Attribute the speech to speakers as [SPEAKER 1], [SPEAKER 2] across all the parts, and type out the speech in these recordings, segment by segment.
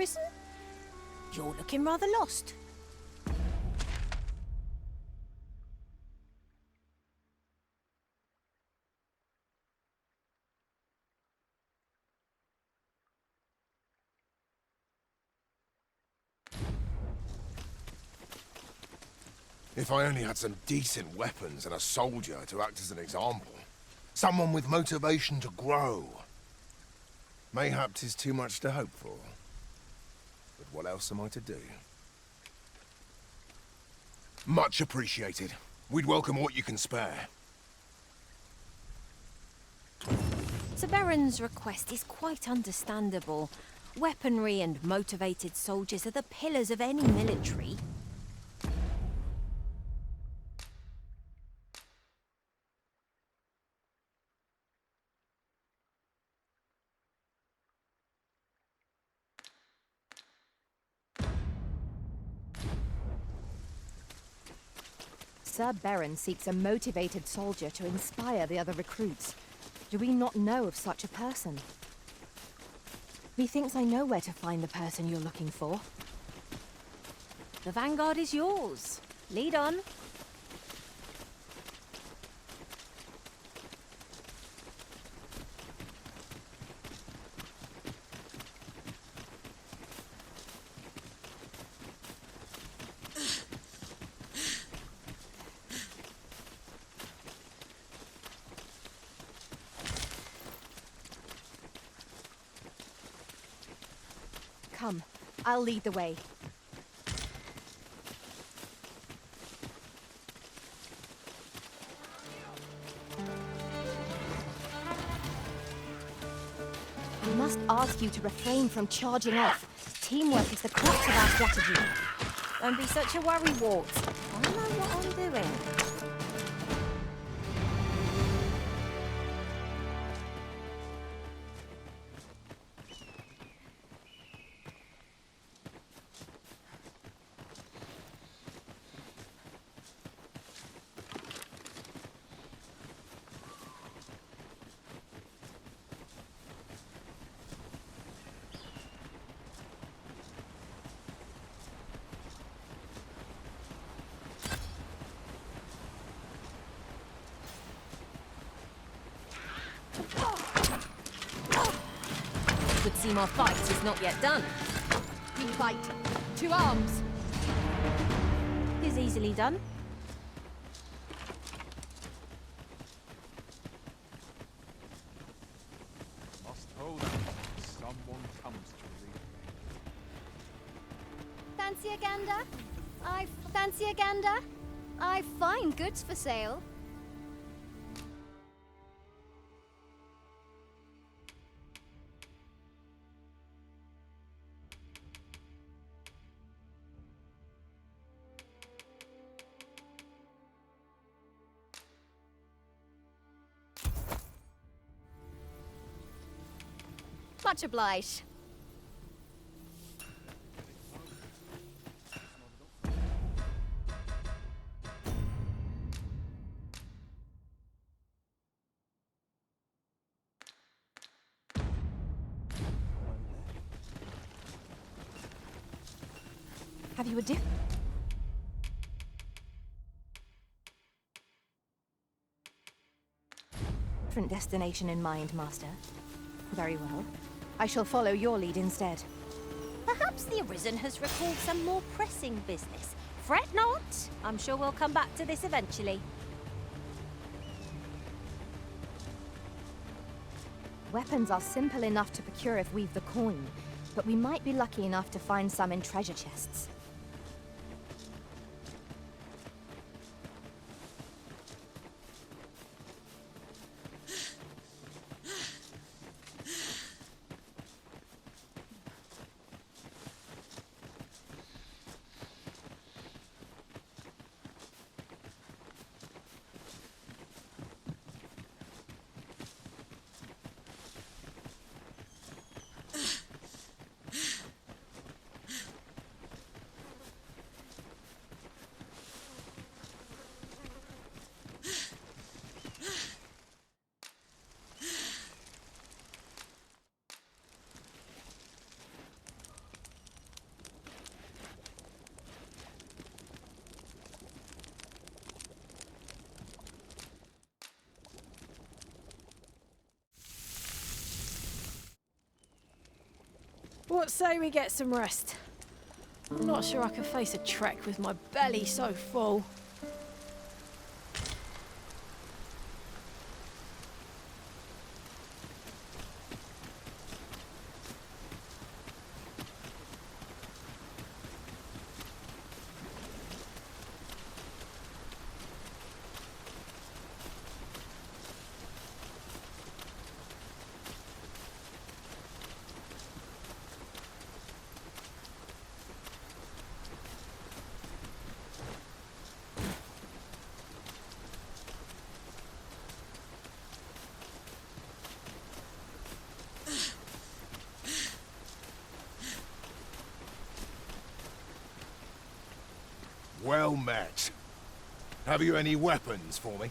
[SPEAKER 1] arisen? You're looking rather lost.
[SPEAKER 2] If I only had some decent weapons and a soldier to act as an example. Someone with motivation to grow. Mayhap 'tis too much to hope for. But what else am I to do? Much appreciated. We'd welcome what you can spare.
[SPEAKER 1] Sir Baron's request is quite understandable. Weaponry and motivated soldiers are the pillars of any military.
[SPEAKER 3] Sir Baron seeks a motivated soldier to inspire the other recruits. Do we not know of such a person? Methinks I know where to find the person you're looking for.
[SPEAKER 1] The vanguard is yours. Lead on.
[SPEAKER 3] Come, I'll lead the way. I must ask you to refrain from charging off. Teamwork is the crux of our strategy.
[SPEAKER 1] Don't be such a worrywart. I know what I'm doing. Would seem our fight is not yet done.
[SPEAKER 3] We fight. To arms!
[SPEAKER 1] Is easily done.
[SPEAKER 4] Must hold out. Someone comes to relieve me.
[SPEAKER 5] Fancy a gander? Fancy a gander? I find goods for sale. Much obliged.
[SPEAKER 3] Have you a different destination in mind, Master? Very well. I shall follow your lead instead.
[SPEAKER 1] Perhaps the Arisen has recalled some more pressing business. Fret not. I'm sure we'll come back to this eventually.
[SPEAKER 3] Weapons are simple enough to procure if we've the coin, but we might be lucky enough to find some in treasure chests.
[SPEAKER 1] What say we get some rest? I'm not sure I can face a trek with my belly so full.
[SPEAKER 2] Well met. Have you any weapons for me?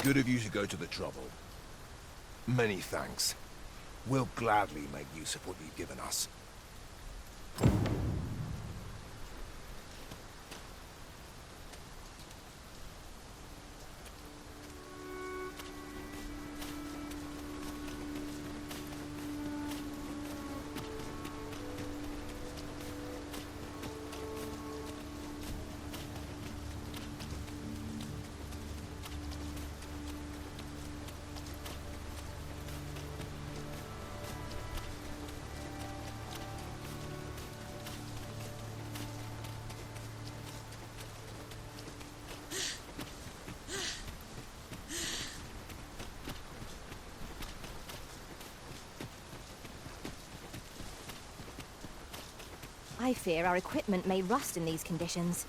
[SPEAKER 2] Good of you to go to the trouble. Many thanks. We'll gladly make use of what you've given us.
[SPEAKER 3] I fear our equipment may rust in these conditions.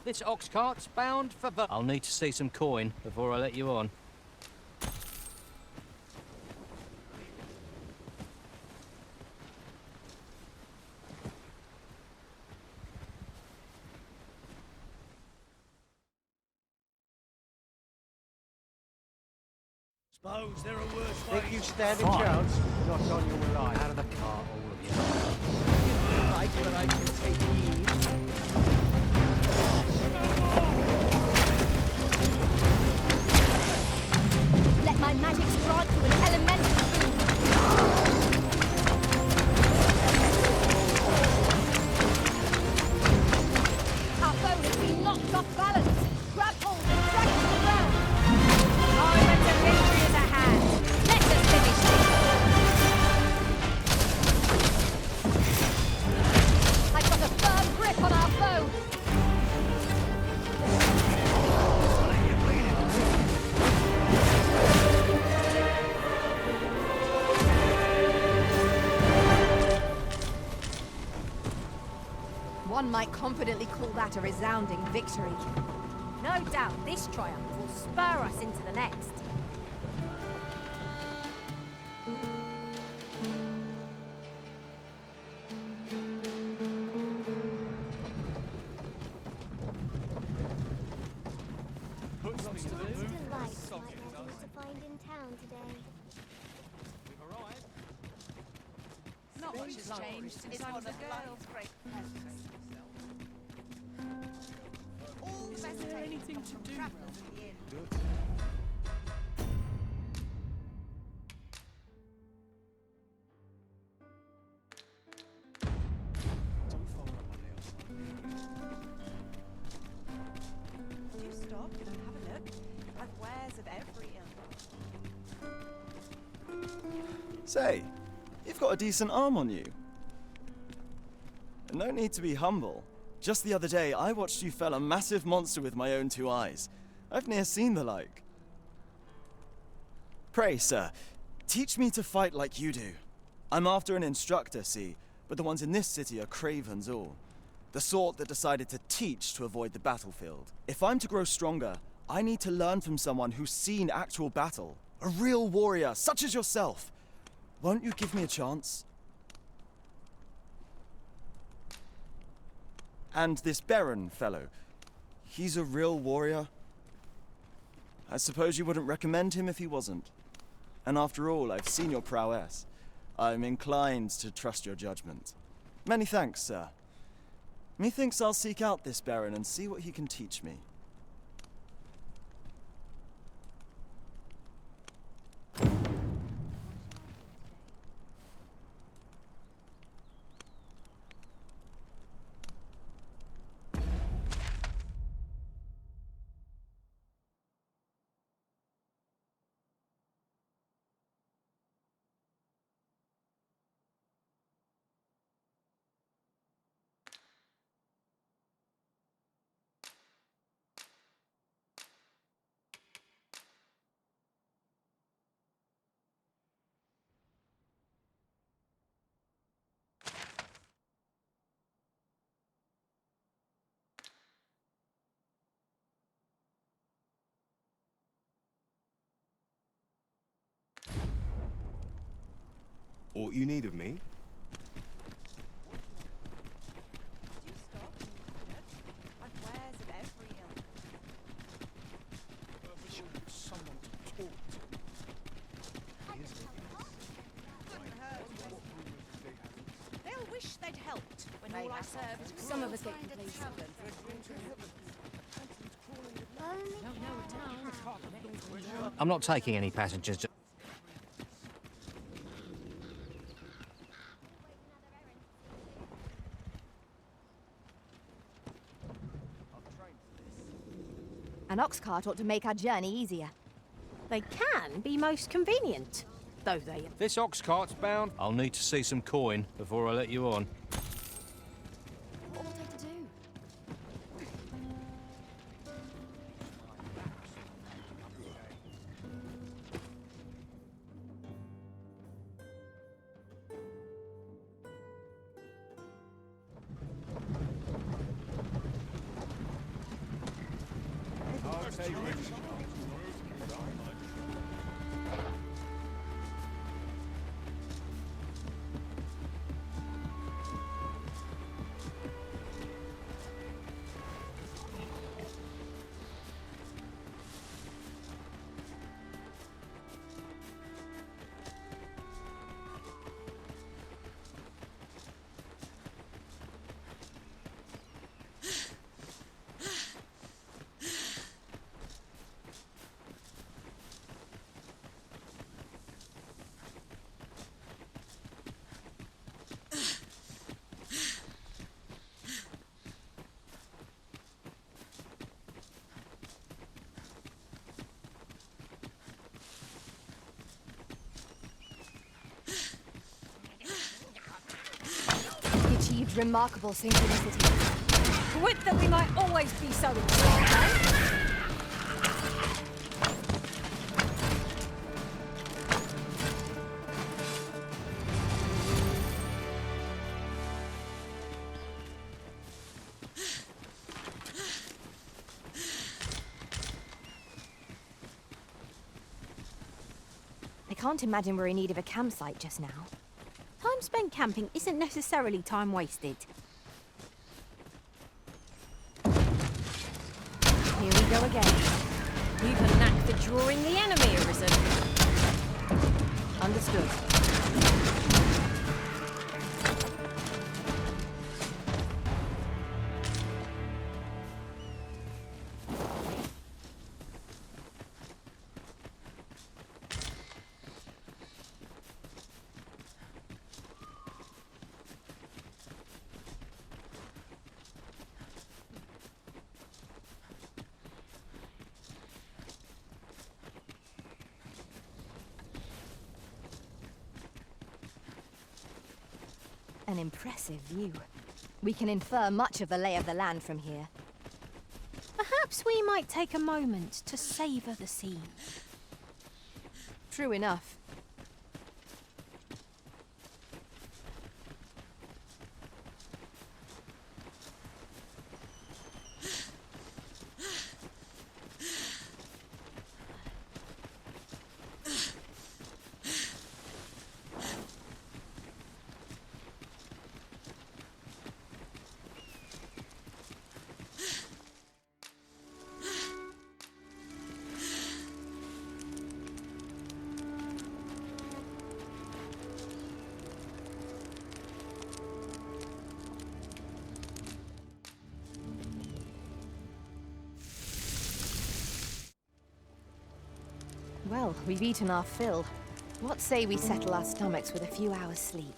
[SPEAKER 6] This ox cart's bound for I'll need to see some coin before I let you on.
[SPEAKER 7] Suppose there are worse ways.
[SPEAKER 8] Think you stand a chance?
[SPEAKER 6] Not on your life. Out of the cart, all of you.
[SPEAKER 7] Right, but I can take heed.
[SPEAKER 5] Let my magic grant you an elemental boon. Our bow has been knocked off balance. Grab hold and drag it to the ground.
[SPEAKER 1] Moment of victory is at hand. Let us finish this.
[SPEAKER 5] I've got a firm grip on our bow.
[SPEAKER 3] One might confidently call that a resounding victory.
[SPEAKER 1] No doubt this triumph will spur us into the next.
[SPEAKER 4] Puts me to the
[SPEAKER 5] Sounds
[SPEAKER 4] moon.
[SPEAKER 5] delightful like
[SPEAKER 4] Socket
[SPEAKER 5] what
[SPEAKER 4] does.
[SPEAKER 5] to find in town today.
[SPEAKER 4] We've arrived.
[SPEAKER 1] Not much has changed since I was a girl.
[SPEAKER 7] Is there anything to do?
[SPEAKER 9] Do stop and have a look. I've wares of every ilk.
[SPEAKER 8] Say, you've got a decent arm on you. No need to be humble. Just the other day, I watched you fell a massive monster with my own 2 eyes. I've ne'er seen the like. Pray, sir, teach me to fight like you do. I'm after an instructor, see, but the ones in this city are cravens all. The sort that decided to teach to avoid the battlefield. If I'm to grow stronger, I need to learn from someone who's seen actual battle. A real warrior, such as yourself. Won't you give me a chance? And this Baron fellow, he's a real warrior? I suppose you wouldn't recommend him if he wasn't. And after all, I've seen your prowess. I'm inclined to trust your judgment. Many thanks, sir. Methinks I'll seek out this Baron and see what he can teach me.
[SPEAKER 10] Aught you need of me?
[SPEAKER 9] Do stop and look. I've wares of every ilk.
[SPEAKER 7] Someone to talk to.
[SPEAKER 9] They'll wish they'd helped when all I served.
[SPEAKER 3] Some of us get complacent.
[SPEAKER 6] I'm not taking any passengers.
[SPEAKER 3] An ox cart ought to make our journey easier.
[SPEAKER 1] They can be most convenient, though they...
[SPEAKER 6] This ox cart's bound. I'll need to see some coin before I let you on.
[SPEAKER 5] What will they do?
[SPEAKER 3] He achieved remarkable synchronicity.
[SPEAKER 1] Would that we might always be so inclined.
[SPEAKER 3] I can't imagine we're in need of a campsite just now.
[SPEAKER 1] Time spent camping isn't necessarily time wasted.
[SPEAKER 3] Here we go again.
[SPEAKER 1] You've a knack for drawing the enemy, Arisen.
[SPEAKER 3] Understood. An impressive view. We can infer much of the lay of the land from here.
[SPEAKER 1] Perhaps we might take a moment to savour the scene.
[SPEAKER 3] True enough. Well, we've eaten our fill. What say we settle our stomachs with a few hours' sleep?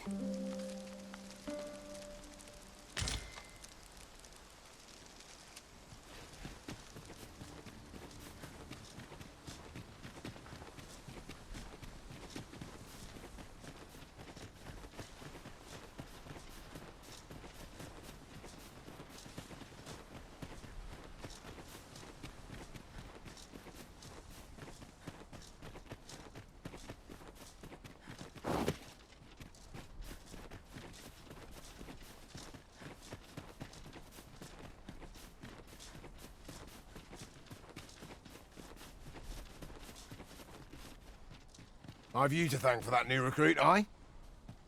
[SPEAKER 2] I've you to thank for that new recruit, aye?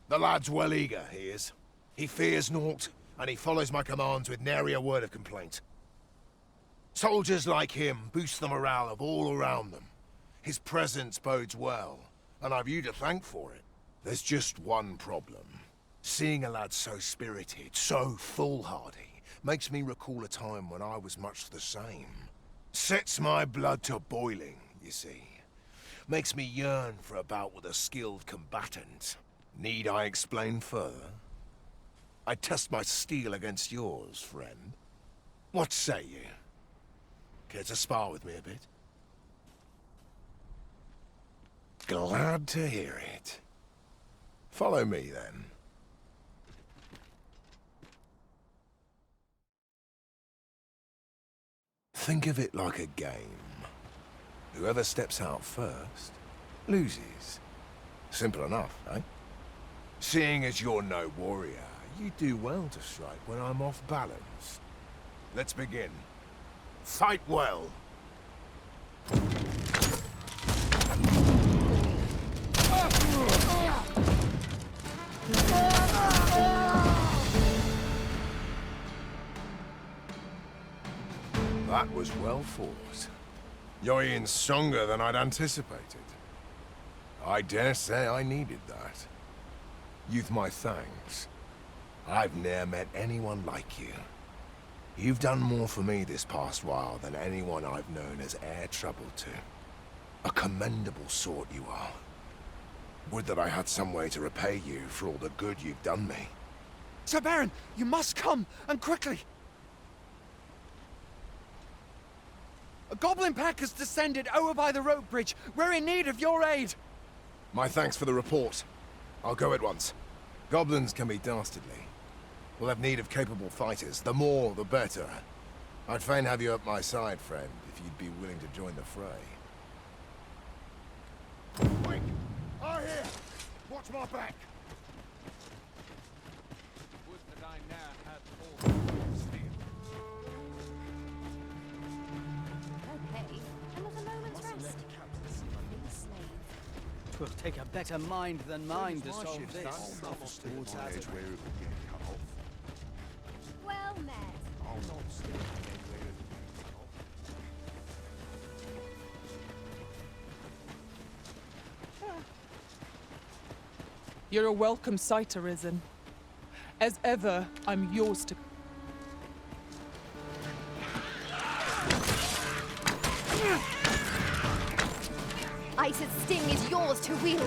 [SPEAKER 2] The lad's well eager, he is. He fears naught, and he follows my commands with nary a word of complaint. Soldiers like him boost the morale of all around them. His presence bodes well, and I've you to thank for it. There's just one problem. Seeing a lad so spirited, so foolhardy, makes me recall a time when I was much the same. Sets my blood to boiling, you see. Makes me yearn for a bout with a skilled combatant. Need I explain further? I test my steel against yours, friend. What say you? Care to spar with me a bit? Glad to hear it. Follow me, then. Think of it like a game. Whoever steps out first, loses. Simple enough, eh? Seeing as you're no warrior, you do well to strike when I'm off balance. Let's begin. Fight well. That was well fought. You're even stronger than I'd anticipated. I dare say I needed that. You've my thanks. I've ne'er met anyone like you. You've done more for me this past while than anyone I've known has e'er troubled to. A commendable sort you are. Would that I had some way to repay you for all the good you've done me.
[SPEAKER 7] Sir Baron, you must come, and quickly! A goblin pack has descended over by the rope bridge. We're in need of your aid.
[SPEAKER 2] My thanks for the report. I'll go at once. Goblins can be dastardly. We'll have need of capable fighters. The more, the better. I'd fain have you at my side, friend, if you'd be willing to join the fray. Quick! I here! Watch my back!
[SPEAKER 4] Would that I now had all steel.
[SPEAKER 5] Okay, another moment's rest.
[SPEAKER 6] Twill take a better mind than mine to solve this.
[SPEAKER 5] Well met.
[SPEAKER 9] You're a welcome sight, Arisen. As ever, I'm yours to...
[SPEAKER 3] Ice's sting is yours to wield.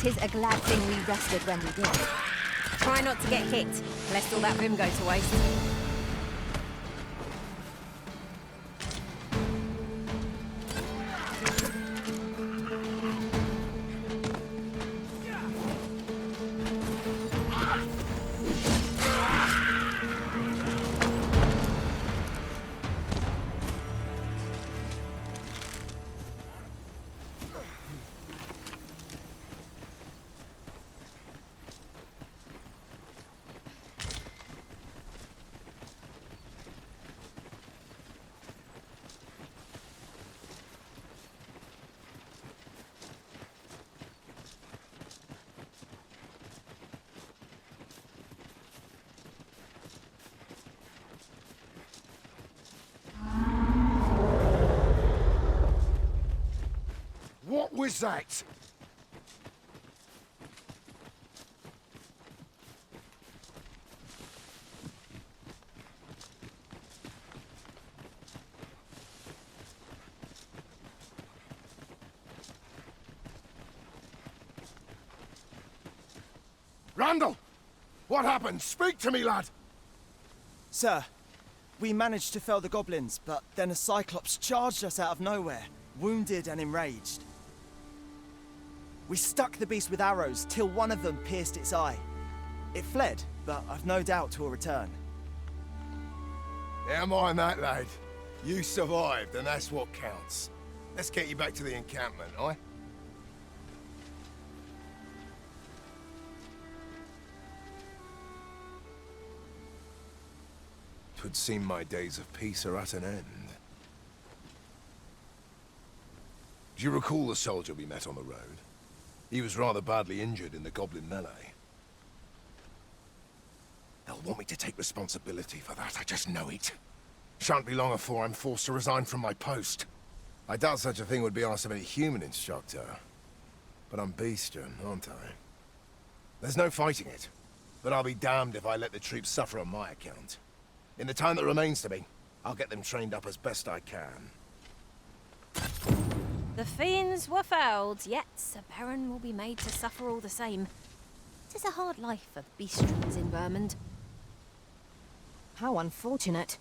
[SPEAKER 3] 'Tis a glad thing we rested when we did.
[SPEAKER 1] Try not to get hit, lest all that vim go to waste.
[SPEAKER 2] What was that? Randall! What happened? Speak to me, lad!
[SPEAKER 8] Sir, we managed to fell the goblins, but then a Cyclops charged us out of nowhere, wounded and enraged. We stuck the beast with arrows till one of them pierced its eye. It fled, but I've no doubt 'twill return.
[SPEAKER 2] Never mind that, lad. You survived, and that's what counts. Let's get you back to the encampment, aye? 'Twould seem my days of peace are at an end. Do you recall the soldier we met on the road? He was rather badly injured in the goblin melee. They'll want me to take responsibility for that, I just know it. Shan't be long before I'm forced to resign from my post. I doubt such a thing would be asked of any human instructor. But I'm bestian, aren't I? There's no fighting it. But I'll be damned if I let the troops suffer on my account. In the time that remains to me, I'll get them trained up as best I can.
[SPEAKER 1] The fiends were fouled, yet Sir Baron will be made to suffer all the same. 'Tis a hard life for beastrons in Vermund.
[SPEAKER 3] How unfortunate.